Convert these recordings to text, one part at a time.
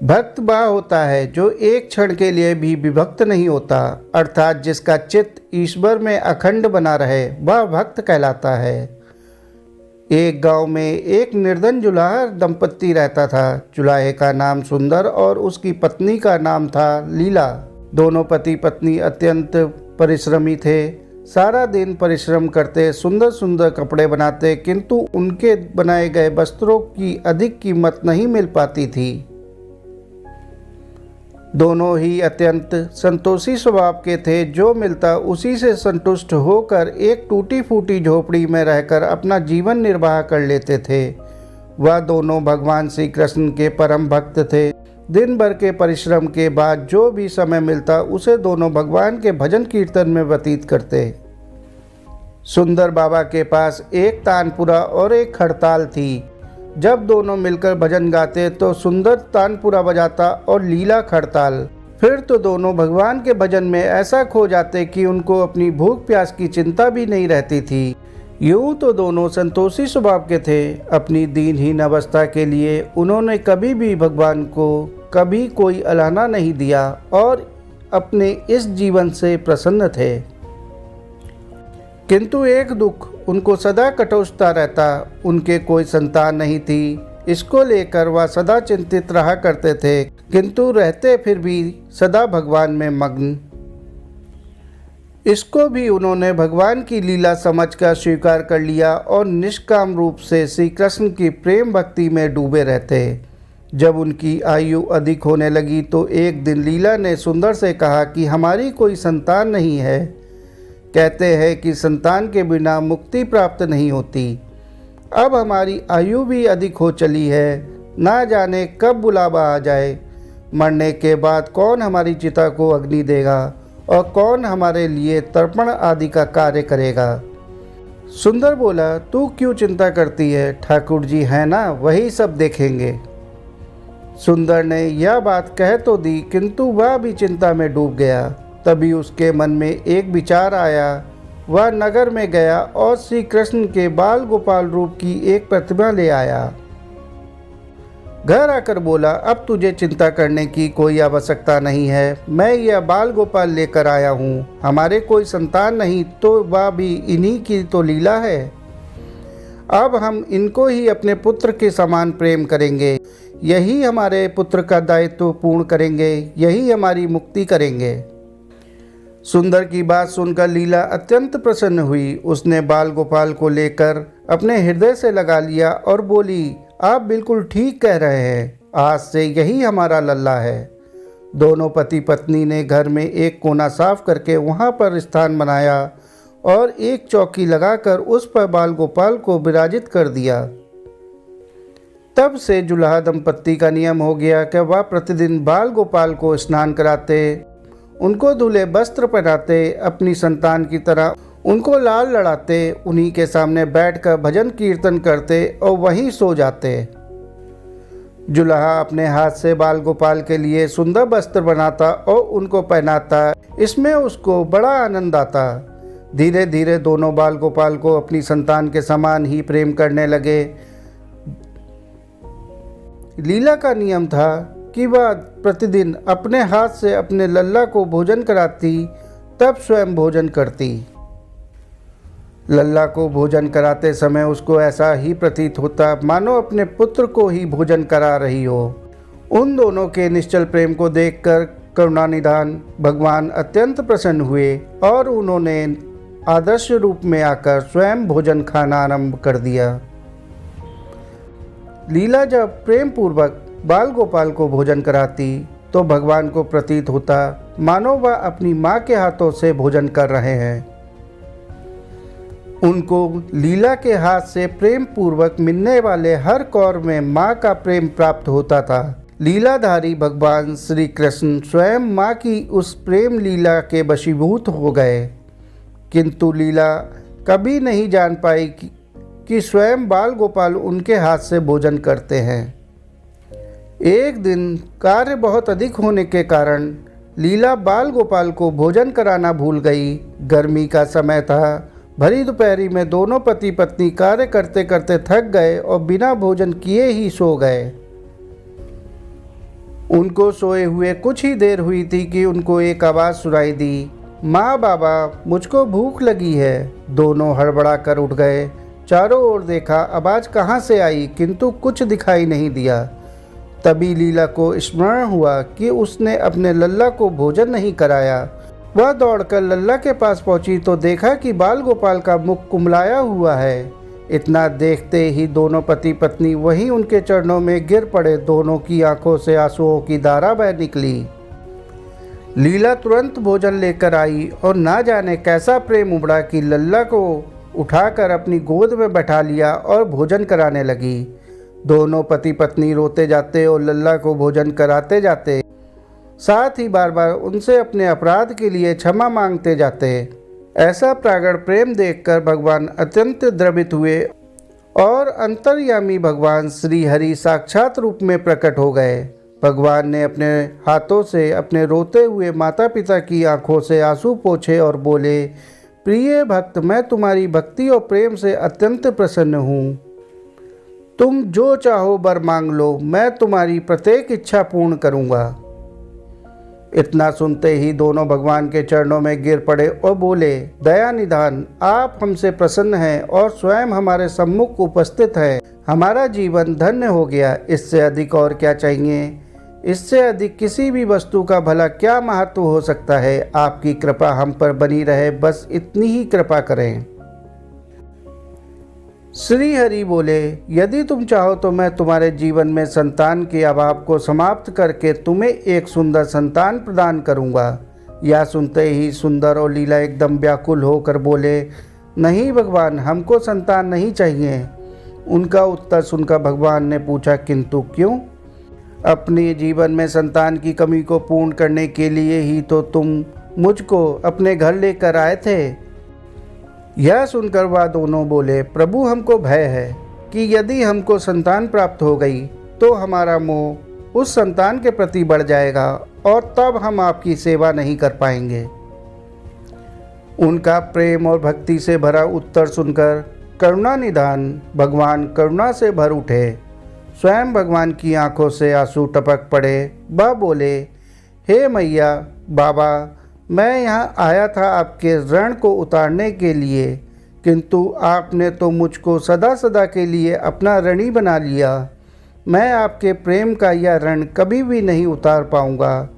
भक्त वह होता है जो एक क्षण के लिए भी विभक्त नहीं होता, अर्थात जिसका चित्त ईश्वर में अखंड बना रहे, वह भक्त कहलाता है। एक गांव में एक निर्धन जुलाहा दंपत्ति रहता था। जुलाहे का नाम सुंदर और उसकी पत्नी का नाम था लीला। दोनों पति पत्नी अत्यंत परिश्रमी थे। सारा दिन परिश्रम करते, सुंदर सुंदर कपड़े बनाते, किंतु उनके बनाए गए वस्त्रों की अधिक कीमत नहीं मिल पाती थी। दोनों ही अत्यंत संतोषी स्वभाव के थे। जो मिलता उसी से संतुष्ट होकर एक टूटी फूटी झोपड़ी में रहकर अपना जीवन निर्वाह कर लेते थे। वह दोनों भगवान श्री कृष्ण के परम भक्त थे। दिन भर के परिश्रम के बाद जो भी समय मिलता उसे दोनों भगवान के भजन कीर्तन में व्यतीत करते। सुंदर बाबा के पास एक तानपुरा और एक खड़ताल थी। जब दोनों मिलकर भजन गाते तो सुंदर तानपुरा बजाता और लीला खड़ताल। फिर तो दोनों भगवान के भजन में ऐसा खो जाते कि उनको अपनी भूख प्यास की चिंता भी नहीं रहती थी। यूं तो दोनों संतोषी स्वभाव के थे। अपनी दीनहीन अवस्था के लिए उन्होंने कभी भी भगवान को कभी कोई अलाहना नहीं दिया और अपने इस जीवन से प्रसन्न थे। किंतु एक दुख उनको सदा कटोसता रहता। उनके कोई संतान नहीं थी। इसको लेकर वह सदा चिंतित रहा करते थे, किंतु रहते फिर भी सदा भगवान में मग्न। इसको भी उन्होंने भगवान की लीला समझकर स्वीकार कर लिया और निष्काम रूप से श्री कृष्ण की प्रेम भक्ति में डूबे रहते। जब उनकी आयु अधिक होने लगी तो एक दिन लीला ने सुंदर से कहा कि हमारी कोई संतान नहीं है। कहते हैं कि संतान के बिना मुक्ति प्राप्त नहीं होती। अब हमारी आयु भी अधिक हो चली है, ना जाने कब बुलावा आ जाए। मरने के बाद कौन हमारी चिता को अग्नि देगा और कौन हमारे लिए तर्पण आदि का कार्य करेगा। सुंदर बोला, तू क्यों चिंता करती है, ठाकुर जी हैं ना, वही सब देखेंगे। सुंदर ने यह बात कह तो दी, किंतु वह भी चिंता में डूब गया। तभी उसके मन में एक विचार आया। वह नगर में गया और श्री कृष्ण के बाल गोपाल रूप की एक प्रतिमा ले आया। घर आकर बोला, अब तुझे चिंता करने की कोई आवश्यकता नहीं है। मैं यह बाल गोपाल लेकर आया हूँ। हमारे कोई संतान नहीं तो वह भी इन्हीं की तो लीला है। अब हम इनको ही अपने पुत्र के समान प्रेम करेंगे। यही हमारे पुत्र का दायित्व पूर्ण करेंगे, यही हमारी मुक्ति करेंगे। सुंदर की बात सुनकर लीला अत्यंत प्रसन्न हुई। उसने बाल गोपाल को लेकर अपने हृदय से लगा लिया और बोली, आप बिल्कुल ठीक कह रहे हैं, आज से यही हमारा लल्ला है। दोनों पति पत्नी ने घर में एक कोना साफ करके वहां पर स्थान बनाया और एक चौकी लगाकर उस पर बाल गोपाल को विराजित कर दिया। तब से जुलाहा दंपत्ति का नियम हो गया कि वह प्रतिदिन बाल गोपाल को स्नान कराते, उनको धुले वस्त्र पहनाते, अपनी संतान की तरह उनको लाल लड़ाते, उन्हीं के सामने बैठकर भजन कीर्तन करते और वहीं सो जाते। जुलाहा अपने हाथ से बाल गोपाल के लिए सुंदर वस्त्र बनाता और उनको पहनाता। इसमें उसको बड़ा आनंद आता। धीरे धीरे दोनों बाल गोपाल को अपनी संतान के समान ही प्रेम करने लगे। लीला का नियम था कि वह प्रतिदिन अपने हाथ से अपने लल्ला को भोजन कराती, तब स्वयं भोजन करती। लल्ला को भोजन कराते समय उसको ऐसा ही प्रतीत होता मानो अपने पुत्र को ही भोजन करा रही हो। उन दोनों के निश्चल प्रेम को देखकर करुणानिधान भगवान अत्यंत प्रसन्न हुए और उन्होंने आदर्श रूप में आकर स्वयं भोजन खाना आरंभ कर दिया। लीला जब प्रेम पूर्वक बाल गोपाल को भोजन कराती तो भगवान को प्रतीत होता मानो वह अपनी माँ के हाथों से भोजन कर रहे हैं। उनको लीला के हाथ से प्रेम पूर्वक मिलने वाले हर कौर में माँ का प्रेम प्राप्त होता था। लीलाधारी भगवान श्री कृष्ण स्वयं माँ की उस प्रेम लीला के वशीभूत हो गए, किंतु लीला कभी नहीं जान पाई कि स्वयं बाल गोपाल उनके हाथ से भोजन करते हैं। एक दिन कार्य बहुत अधिक होने के कारण लीला बाल गोपाल को भोजन कराना भूल गई। गर्मी का समय था। भरी दोपहरी में दोनों पति पत्नी कार्य करते करते थक गए और बिना भोजन किए ही सो गए। उनको सोए हुए कुछ ही देर हुई थी कि उनको एक आवाज़ सुनाई दी, माँ बाबा मुझको भूख लगी है। दोनों हड़बड़ा कर उठ गए। चारों ओर देखा, आवाज़ कहाँ से आई, किंतु कुछ दिखाई नहीं दिया। तभी लीला को स्मरण हुआ कि उसने अपने लल्ला को भोजन नहीं कराया। वह दौड़कर लल्ला के पास पहुंची तो देखा कि बाल गोपाल का मुख कुमलाया हुआ है। इतना देखते ही दोनों पति पत्नी वहीं उनके चरणों में गिर पड़े। दोनों की आंखों से आंसुओं की धारा बह निकली। लीला तुरंत भोजन लेकर आई और ना जाने कैसा प्रेम उमड़ा कि लल्ला को उठाकर अपनी गोद में बैठा लिया और भोजन कराने लगी। दोनों पति पत्नी रोते जाते और लल्ला को भोजन कराते जाते, साथ ही बार बार उनसे अपने अपराध के लिए क्षमा मांगते जाते। ऐसा प्रागढ़ प्रेम देखकर भगवान अत्यंत द्रवित हुए और अंतर्यामी भगवान श्री हरि साक्षात रूप में प्रकट हो गए। भगवान ने अपने हाथों से अपने रोते हुए माता पिता की आंखों से आंसू पोंछे और बोले, प्रिय भक्त, मैं तुम्हारी भक्ति और प्रेम से अत्यंत प्रसन्न हूँ। तुम जो चाहो वर मांग लो, मैं तुम्हारी प्रत्येक इच्छा पूर्ण करूँगा। इतना सुनते ही दोनों भगवान के चरणों में गिर पड़े और बोले, दया निधान, आप हमसे प्रसन्न हैं और स्वयं हमारे सम्मुख उपस्थित हैं। हमारा जीवन धन्य हो गया। इससे अधिक और क्या चाहिए? इससे अधिक किसी भी वस्तु का भला क्या महत्व हो सकता है? आपकी कृपा हम पर बनी रहे, बस इतनी ही कृपा करें। श्री हरि बोले, यदि तुम चाहो तो मैं तुम्हारे जीवन में संतान के अभाव को समाप्त करके तुम्हें एक सुंदर संतान प्रदान करूंगा। यह सुनते ही सुंदर और लीला एकदम व्याकुल होकर बोले, नहीं भगवान, हमको संतान नहीं चाहिए। उनका उत्तर सुनकर भगवान ने पूछा, किंतु क्यों? अपने जीवन में संतान की कमी को पूर्ण करने के लिए ही तो तुम मुझको अपने घर लेकर आए थे। यह सुनकर वह दोनों बोले, प्रभु, हमको भय है कि यदि हमको संतान प्राप्त हो गई तो हमारा मोह उस संतान के प्रति बढ़ जाएगा और तब हम आपकी सेवा नहीं कर पाएंगे। उनका प्रेम और भक्ति से भरा उत्तर सुनकर करुणा निधान भगवान करुणा से भर उठे। स्वयं भगवान की आंखों से आंसू टपक पड़े। वह बोले, हे मैया, बाबा, मैं यहाँ आया था आपके ऋण को उतारने के लिए, किंतु आपने तो मुझको सदा सदा के लिए अपना ऋणी बना लिया। मैं आपके प्रेम का यह ऋण कभी भी नहीं उतार पाऊँगा।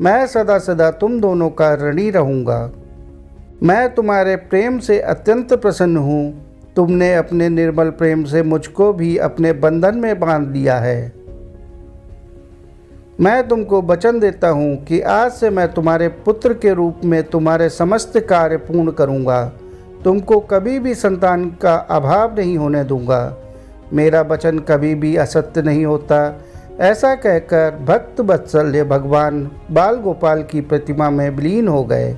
मैं सदा सदा तुम दोनों का ऋणी रहूँगा। मैं तुम्हारे प्रेम से अत्यंत प्रसन्न हूँ। तुमने अपने निर्मल प्रेम से मुझको भी अपने बंधन में बांध लिया है। मैं तुमको वचन देता हूँ कि आज से मैं तुम्हारे पुत्र के रूप में तुम्हारे समस्त कार्य पूर्ण करूँगा। तुमको कभी भी संतान का अभाव नहीं होने दूँगा। मेरा वचन कभी भी असत्य नहीं होता। ऐसा कहकर भक्त वत्सल्य भगवान बाल गोपाल की प्रतिमा में विलीन हो गए।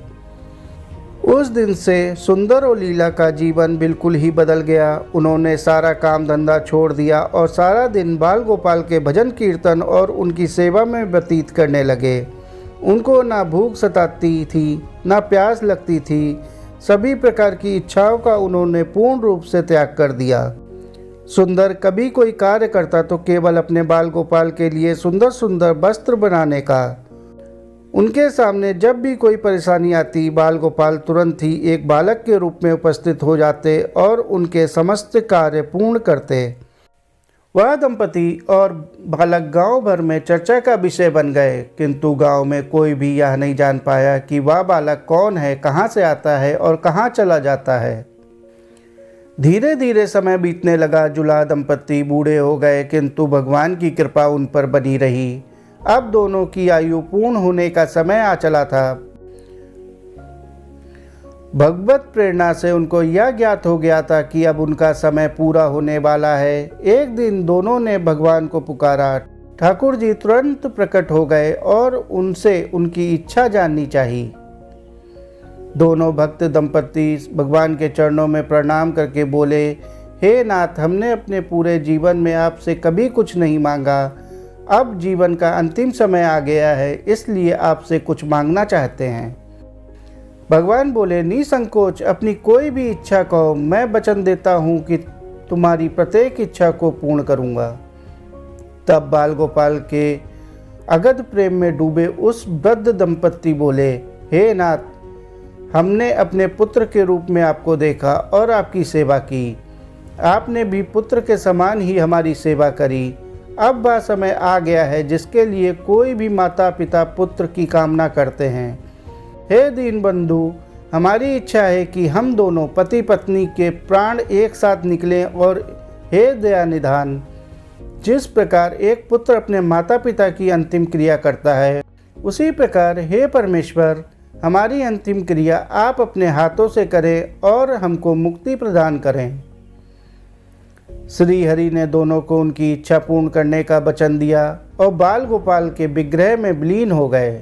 उस दिन से सुंदर और लीला का जीवन बिल्कुल ही बदल गया। उन्होंने सारा काम धंधा छोड़ दिया और सारा दिन बाल गोपाल के भजन कीर्तन और उनकी सेवा में व्यतीत करने लगे। उनको ना भूख सताती थी, ना प्यास लगती थी। सभी प्रकार की इच्छाओं का उन्होंने पूर्ण रूप से त्याग कर दिया। सुंदर कभी कोई कार्य करता तो केवल अपने बाल गोपाल के लिए सुंदर सुंदर वस्त्र बनाने का। उनके सामने जब भी कोई परेशानी आती, बाल गोपाल तुरंत ही एक बालक के रूप में उपस्थित हो जाते और उनके समस्त कार्य पूर्ण करते। वह दंपति और बालक गांव भर में चर्चा का विषय बन गए, किंतु गांव में कोई भी यह नहीं जान पाया कि वह बालक कौन है, कहां से आता है और कहां चला जाता है। धीरे धीरे समय बीतने लगा। जुला दंपति बूढ़े हो गए, किंतु भगवान की कृपा उन पर बनी रही। अब दोनों की आयु पूर्ण होने का समय आ चला था। भगवत प्रेरणा से उनको यह ज्ञात हो गया था कि अब उनका समय पूरा होने वाला है। एक दिन दोनों ने भगवान को पुकारा। ठाकुर जी तुरंत प्रकट हो गए और उनसे उनकी इच्छा जाननी चाहिए। दोनों भक्त दंपति भगवान के चरणों में प्रणाम करके बोले, हे नाथ, हमने अपने पूरे जीवन में आपसे कभी कुछ नहीं मांगा। अब जीवन का अंतिम समय आ गया है, इसलिए आपसे कुछ मांगना चाहते हैं। भगवान बोले, निसंकोच अपनी कोई भी इच्छा कहो, मैं वचन देता हूँ कि तुम्हारी प्रत्येक इच्छा को पूर्ण करूँगा। तब बाल गोपाल के अगध प्रेम में डूबे उस वृद्ध दंपत्ति बोले, हे नाथ, हमने अपने पुत्र के रूप में आपको देखा और आपकी सेवा की। आपने भी पुत्र के समान ही हमारी सेवा करी। अब वह समय आ गया है जिसके लिए कोई भी माता पिता पुत्र की कामना करते हैं। हे दीन बंधु, हमारी इच्छा है कि हम दोनों पति पत्नी के प्राण एक साथ निकलें, और हे दया निधान, जिस प्रकार एक पुत्र अपने माता पिता की अंतिम क्रिया करता है, उसी प्रकार हे परमेश्वर, हमारी अंतिम क्रिया आप अपने हाथों से करें और हमको मुक्ति प्रदान करें। श्री हरि ने दोनों को उनकी इच्छा पूर्ण करने का वचन दिया और बाल गोपाल के विग्रह में विलीन हो गए।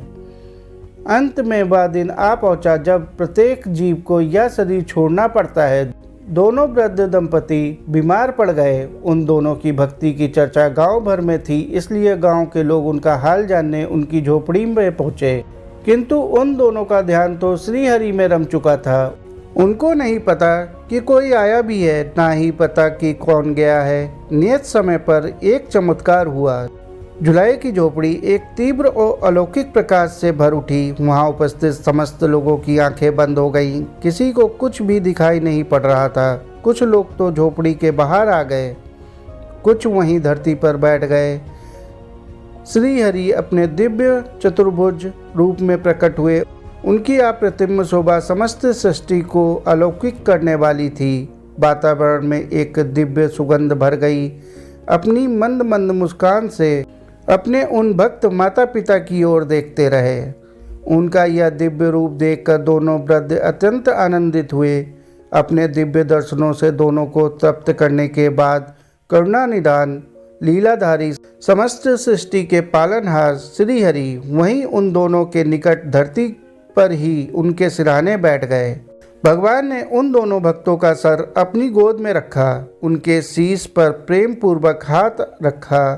अंत में वह दिन आ पहुंचा जब प्रत्येक जीव को यह शरीर छोड़ना पड़ता है। दोनों वृद्ध दंपति बीमार पड़ गए। उन दोनों की भक्ति की चर्चा गांव भर में थी, इसलिए गांव के लोग उनका हाल जानने उनकी झोपड़ी में पहुंचे। किंतु उन दोनों का ध्यान तो श्री हरि में रम चुका था। उनको नहीं पता कि कोई आया भी है, ना ही पता कि कौन गया है। नियत समय पर एक चमत्कार हुआ। जुलाई की झोपड़ी एक तीव्र और अलौकिक प्रकाश से भर उठी। वहां उपस्थित समस्त लोगों की आंखें बंद हो गईं। किसी को कुछ भी दिखाई नहीं पड़ रहा था। कुछ लोग तो झोपड़ी के बाहर आ गए, कुछ वहीं धरती पर बैठ गए। श्री हरि अपने दिव्य चतुर्भुज रूप में प्रकट हुए। उनकी अप्रतिम शोभा समस्त सृष्टि को अलौकिक करने वाली थी। वातावरण में एक दिव्य सुगंध भर गई। अपनी मंद मंद मुस्कान से अपने उन भक्त माता पिता की ओर देखते रहे। उनका यह दिव्य रूप देखकर दोनों वृद्ध अत्यंत आनंदित हुए। अपने दिव्य दर्शनों से दोनों को तृप्त करने के बाद करुणा निधान लीलाधारी समस्त सृष्टि के पालनहार श्री हरि वहीं उन दोनों के निकट धरती पर ही उनके सिरहाने बैठ गए। भगवान ने उन दोनों भक्तों का सर अपनी गोद में रखा, उनके शीश पर प्रेम पूर्वक हाथ रखा।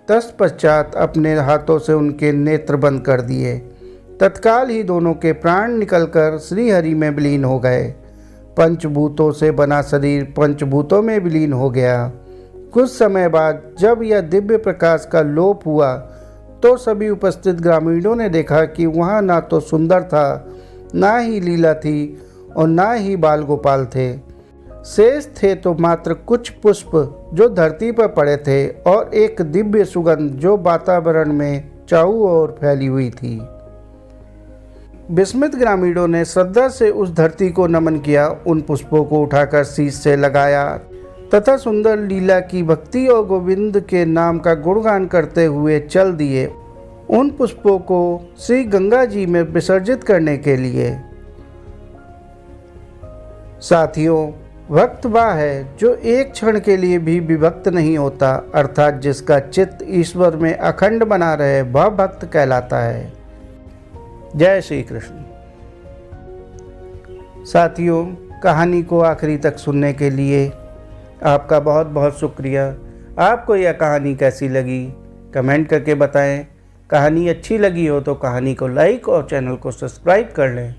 तत्पश्चात अपने हाथों से उनके नेत्र बंद कर दिए। तत्काल ही दोनों के प्राण निकलकर श्री हरि में विलीन हो गए। पंचभूतों से बना शरीर पंचभूतों में विलीन हो गया। कुछ समय बाद जब यह दिव्य प्रकाश का लोप हुआ तो सभी उपस्थित ग्रामीणों ने देखा कि वहाँ ना तो सुंदर था, ना ही लीला थी और ना ही बाल गोपाल थे। शेष थे तो मात्र कुछ पुष्प जो धरती पर पड़े थे और एक दिव्य सुगंध जो वातावरण में चारों ओर फैली हुई थी। विस्मित ग्रामीणों ने श्रद्धा से उस धरती को नमन किया। उन पुष्पों को उठाकर शीश से लगाया तथा सुंदर लीला की भक्ति और गोविंद के नाम का गुणगान करते हुए चल दिए उन पुष्पों को श्री गंगा जी में विसर्जित करने के लिए। साथियों, भक्त वह है जो एक क्षण के लिए भी विभक्त नहीं होता, अर्थात जिसका चित्त ईश्वर में अखंड बना रहे, वह भक्त कहलाता है। जय श्री कृष्ण। साथियों, कहानी को आखिरी तक सुनने के लिए आपका बहुत बहुत शुक्रिया। आपको यह कहानी कैसी लगी कमेंट करके बताएं। कहानी अच्छी लगी हो तो कहानी को लाइक और चैनल को सब्सक्राइब कर लें।